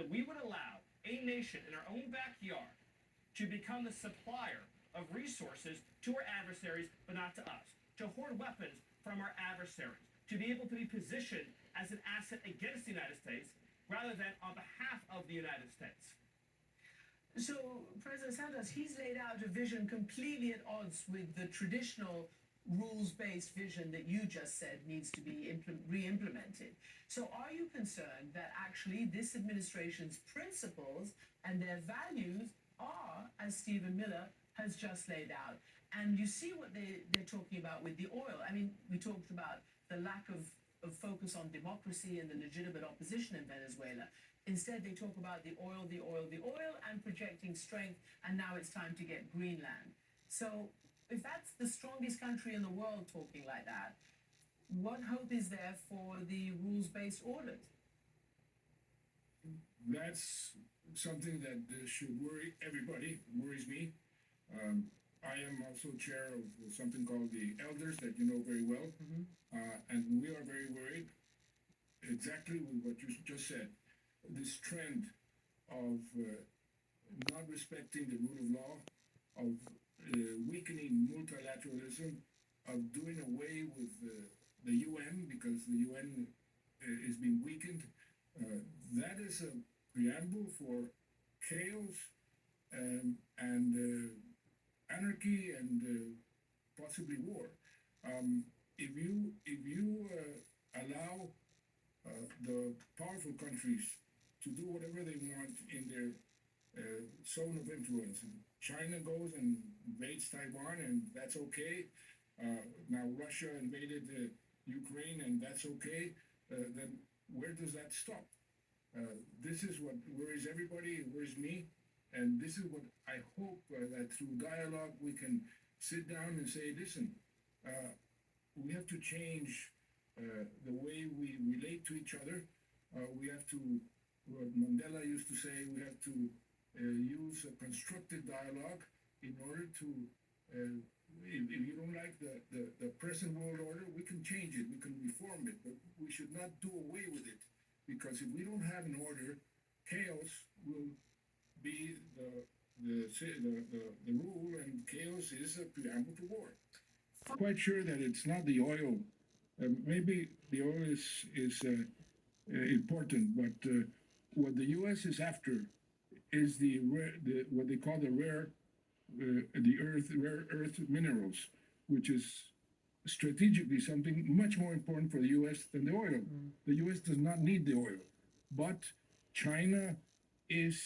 that we would allow a nation in our own backyard to become the supplier of resources to our adversaries, but not to us, to hoard weapons from our adversaries, to be able to be positioned as an asset against the United States rather than on behalf of the United States. So, President Santos, he's laid out a vision completely at odds with the traditional rules-based vision that you just said needs to be re-implemented. So are you concerned that actually this administration's principles and their values are, as Stephen Miller has just laid out? And you see what they're talking about with the oil. I mean, we talked about the lack of focus on democracy and the legitimate opposition in Venezuela. Instead, they talk about the oil, and projecting strength, and now it's time to get Greenland. So if that's the strongest country in the world talking like that, what hope is there for the rules-based orders? That's something that should worry everybody, worries me. I am also chair of something called the Elders that you know very well, and we are very worried exactly with what you just said. This trend of not respecting the rule of law, of weakening multilateralism, of doing away with the UN because the UN is being weakened. That is a preamble for chaos and anarchy and possibly war. If you allow the powerful countries to do whatever they want in their zone of influence, China goes and invades Taiwan, and that's okay. Now Russia invaded Ukraine, and that's okay. Then where does that stop? This is what worries everybody. It worries me, and this is what I hope that through dialogue we can sit down and say, listen, we have to change the way we relate to each other. We have to, what Mandela used to say, we have to use a constructive dialogue in order to, if you don't like the present world order, we can change it, we can reform it, but we should not do away with it. Because if we don't have an order, chaos will be the rule, and chaos is a preamble to war. I'm quite sure that it's not the oil. Maybe the oil is important, but what the U.S. is after is what they call the rare earth minerals, which is strategically something much more important for the U.S. than the oil. The U.S. does not need the oil, but China is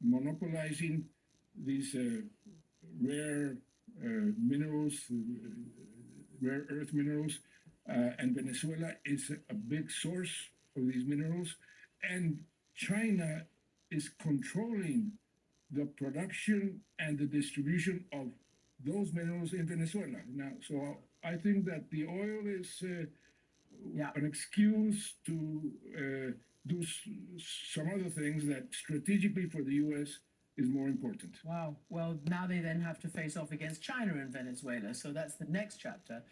monopolizing these rare minerals, rare earth minerals, and Venezuela is a big source of these minerals, and China is controlling the production and the distribution of those minerals in Venezuela. Now, so I think that the oil is an excuse to do some other things that strategically for the U.S. is more important. Wow. Well, now they then have to face off against China in Venezuela. So that's the next chapter.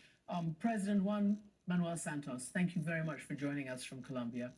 President Juan Manuel Santos, thank you very much for joining us from Colombia.